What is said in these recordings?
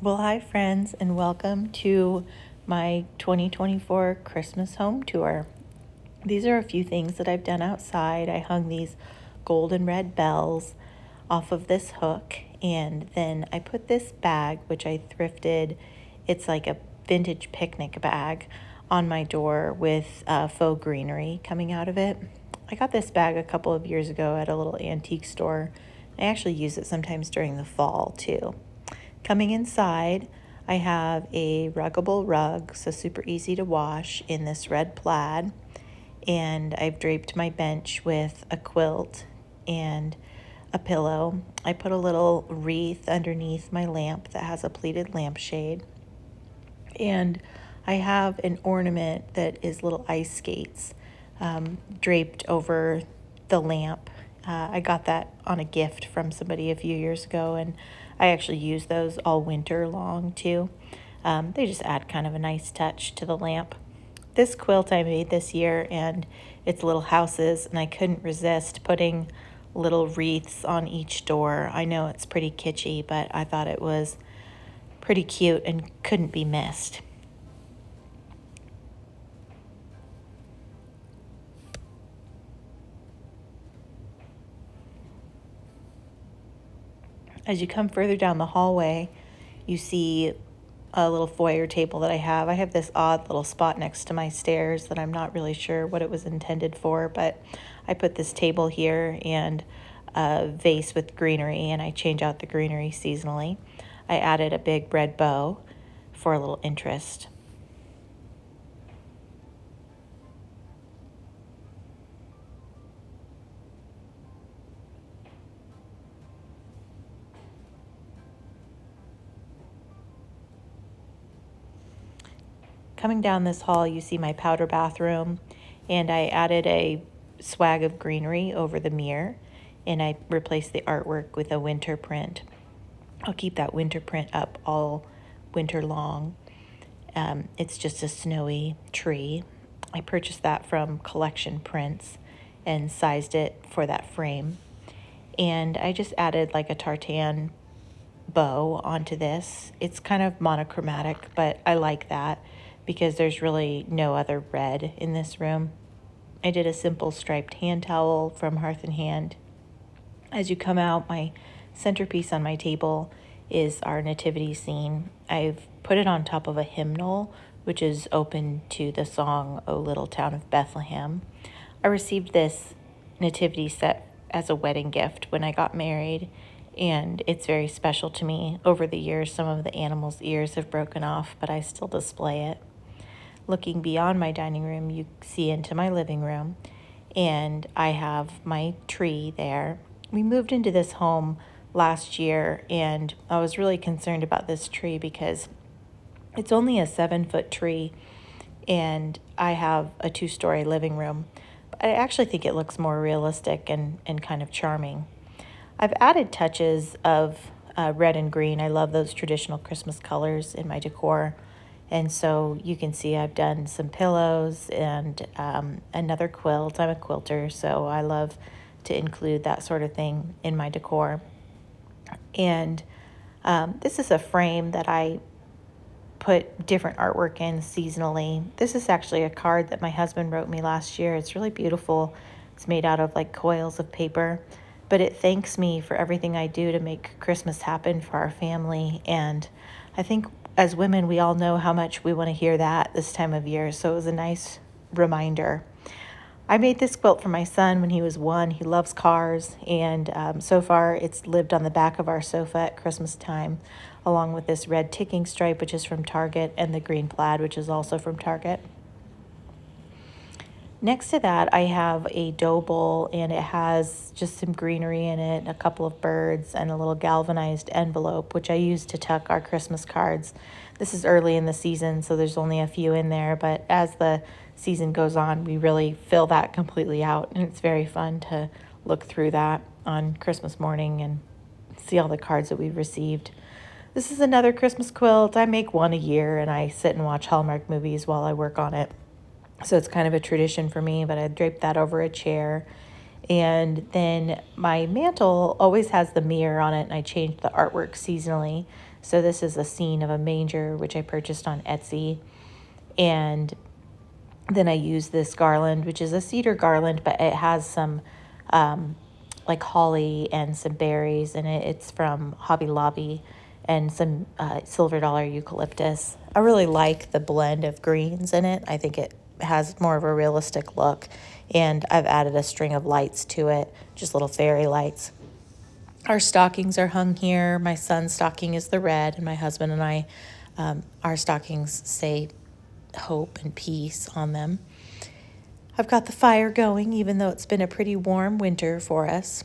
Well, hi, friends, and welcome to my 2024 Christmas home tour. These are a few things that I've done outside. I hung these gold and red bells off of this hook, and then I put this bag, which I thrifted. It's like a vintage picnic bag on my door with faux greenery coming out of it. I got this bag a couple of years ago at a little antique store. I actually use it sometimes during the fall too. Coming inside, I have a ruggable rug, so super easy to wash in this red plaid. And I've draped my bench with a quilt and a pillow. I put a little wreath underneath my lamp that has a pleated lampshade. And I have an ornament that is little ice skates draped over the lamp. I got that on a gift from somebody a few years ago, and I actually use those all winter long too. They just add kind of a nice touch to the lamp. This quilt I made this year, and it's little houses, and I couldn't resist putting little wreaths on each door. I know it's pretty kitschy, but I thought it was pretty cute and couldn't be missed. As you come further down the hallway, you see a little foyer table that I have. I have this odd little spot next to my stairs that I'm not really sure what it was intended for, but I put this table here and a vase with greenery, and I change out the greenery seasonally. I added a big red bow for a little interest. Coming down this hall, you see my powder bathroom, and I added a swag of greenery over the mirror, and I replaced the artwork with a winter print. I'll keep that winter print up all winter long. It's just a snowy tree. I purchased that from Collection Prints and sized it for that frame. And I just added like a tartan bow onto this. It's kind of monochromatic, but I like that because there's really no other red in this room. I did a simple striped hand towel from Hearth and Hand. As you come out, my centerpiece on my table is our nativity scene. I've put it on top of a hymnal, which is open to the song, O Little Town of Bethlehem. I received this nativity set as a wedding gift when I got married, and it's very special to me. Over the years, some of the animals' ears have broken off, but I still display it. Looking beyond my dining room, you see into my living room, and I have my tree there. We moved into this home last year, and I was really concerned about this tree because it's only a 7-foot tree, and I have a 2-story living room. But I actually think it looks more realistic and kind of charming. I've added touches of red and green. I love those traditional Christmas colors in my decor. And so you can see I've done some pillows and another quilt. I'm a quilter, so I love to include that sort of thing in my decor. And this is a frame that I put different artwork in seasonally. This is actually a card that my husband wrote me last year. It's really beautiful. It's made out of like coils of paper, but it thanks me for everything I do to make Christmas happen for our family. And I think as women, we all know how much we want to hear that this time of year. So it was a nice reminder. I made this quilt for my son when he was 1. He loves cars, and so far it's lived on the back of our sofa at Christmas time, along with this red ticking stripe, which is from Target, and the green plaid, which is also from Target. Next to that, I have a dough bowl, and it has just some greenery in it, a couple of birds, and a little galvanized envelope, which I use to tuck our Christmas cards. This is early in the season, so there's only a few in there, but as the season goes on, we really fill that completely out, and it's very fun to look through that on Christmas morning and see all the cards that we've received. This is another Christmas quilt. I make one a year, and I sit and watch Hallmark movies while I work on it. So it's kind of a tradition for me, but I draped that over a chair. And then my mantle always has the mirror on it, and I changed the artwork seasonally. So this is a scene of a manger, which I purchased on Etsy. And then I use this garland, which is a cedar garland, but it has some like holly and some berries in it. It's from Hobby Lobby, and some silver dollar eucalyptus. I really like the blend of greens in it. I think it has more of a realistic look. And I've added a string of lights to it, just little fairy lights. Our stockings are hung here. My son's stocking is the red, and my husband and I, our stockings say hope and peace on them. I've got the fire going, even though it's been a pretty warm winter for us.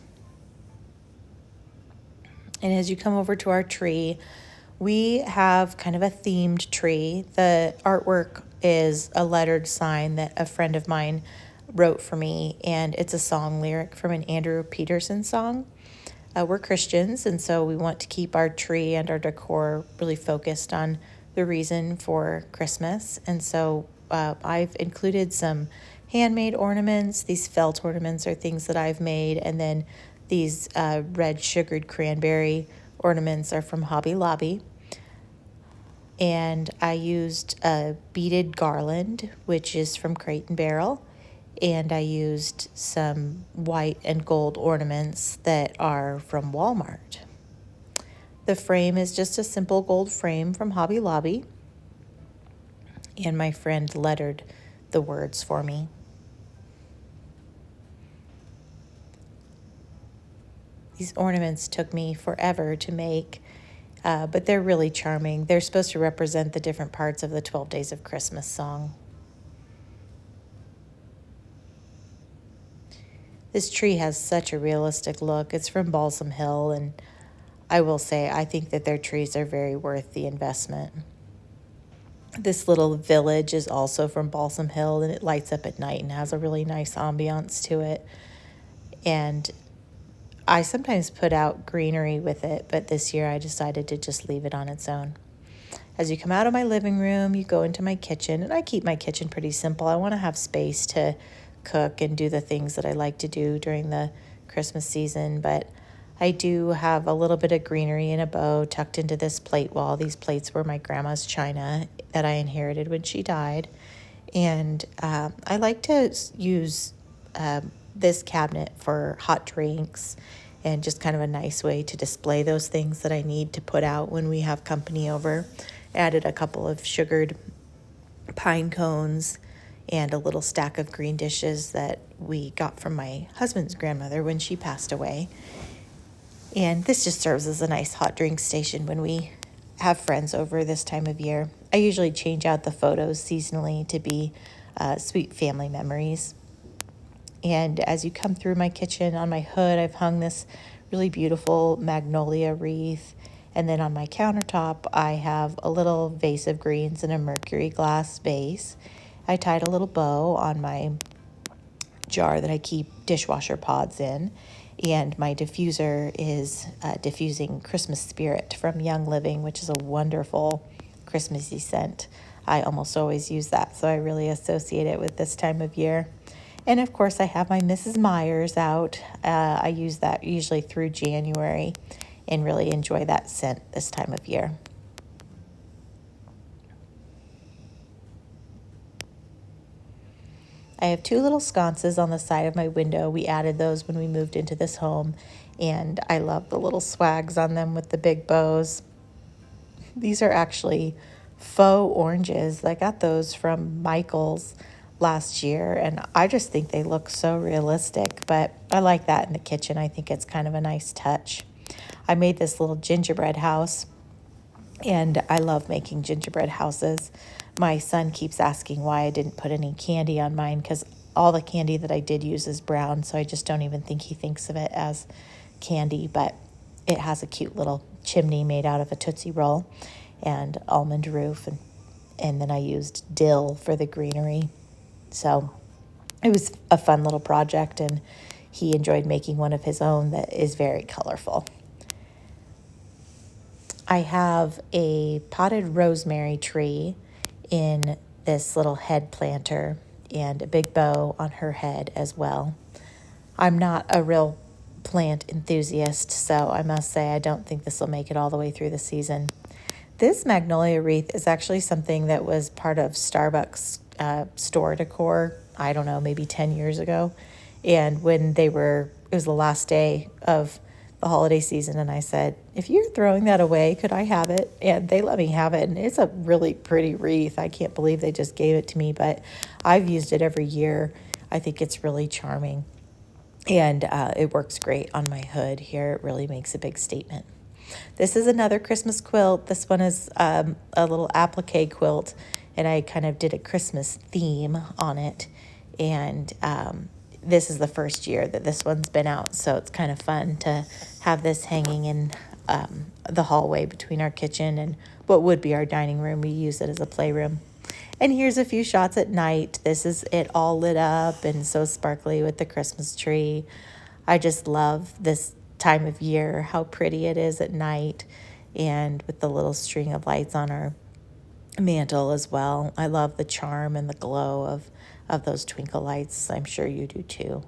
And as you come over to our tree, we have kind of a themed tree. The artwork is a lettered sign that a friend of mine wrote for me, and it's a song lyric from an Andrew Peterson song. We're Christians, and so we want to keep our tree and our decor really focused on the reason for Christmas. And so I've included some handmade ornaments. These felt ornaments are things that I've made, and then these red sugared cranberry ornaments are from Hobby Lobby. And I used a beaded garland, which is from Crate and Barrel. And I used some white and gold ornaments that are from Walmart. The frame is just a simple gold frame from Hobby Lobby. And my friend lettered the words for me. These ornaments took me forever to make, but they're really charming. They're supposed to represent the different parts of the 12 Days of Christmas song. This tree has such a realistic look. It's from Balsam Hill, and I will say I think that their trees are very worth the investment. This little village is also from Balsam Hill, and it lights up at night and has a really nice ambiance to it. And I sometimes put out greenery with it, but this year I decided to just leave it on its own. As you come out of my living room, you go into my kitchen, and I keep my kitchen pretty simple. I want to have space to cook and do the things that I like to do during the Christmas season, but I do have a little bit of greenery in a bow tucked into this plate wall. These plates were my grandma's china that I inherited when she died, and I like to use this cabinet for hot drinks and just kind of a nice way to display those things that I need to put out when we have company over. Added a couple of sugared pine cones and a little stack of green dishes that we got from my husband's grandmother when she passed away. And this just serves as a nice hot drink station when we have friends over this time of year. I usually change out the photos seasonally to be sweet family memories. And as you come through my kitchen, on my hood, I've hung this really beautiful magnolia wreath. And then on my countertop, I have a little vase of greens in a mercury glass vase. I tied a little bow on my jar that I keep dishwasher pods in. And my diffuser is diffusing Christmas Spirit from Young Living, which is a wonderful Christmassy scent. I almost always use that, so I really associate it with this time of year. And of course, I have my Mrs. Myers out. I use that usually through January and really enjoy that scent this time of year. I have two little sconces on the side of my window. We added those when we moved into this home, and I love the little swags on them with the big bows. These are actually faux oranges. I got those from Michael's last year, and I just think they look so realistic, but I like that in the kitchen. I think it's kind of a nice touch. I made this little gingerbread house, and I love making gingerbread houses. My son keeps asking why I didn't put any candy on mine, because all the candy that I did use is brown, so I just don't even think he thinks of it as candy, but it has a cute little chimney made out of a Tootsie Roll and almond roof, and then I used dill for the greenery. So it was a fun little project, and he enjoyed making one of his own that is very colorful. I have a potted rosemary tree in this little head planter and a big bow on her head as well. I'm not a real plant enthusiast, so I must say I don't think this will make it all the way through the season. This magnolia wreath is actually something that was part of Starbucks store decor, I don't know, maybe 10 years ago. And when it was the last day of the holiday season, and I said, if you're throwing that away, could I have it? And they let me have it, and it's a really pretty wreath. I can't believe they just gave it to me, but I've used it every year. I think it's really charming, and it works great on my hood here. It really makes a big statement. This is another Christmas quilt. This one is a little applique quilt, and I kind of did a Christmas theme on it. And this is the first year that this one's been out, so it's kind of fun to have this hanging in the hallway between our kitchen and what would be our dining room. We use it as a playroom. And here's a few shots at night. This is it all lit up and so sparkly with the Christmas tree. I just love this time of year, how pretty it is at night, and with the little string of lights on our mantle as well. I love the charm and the glow of those twinkle lights. I'm sure you do too.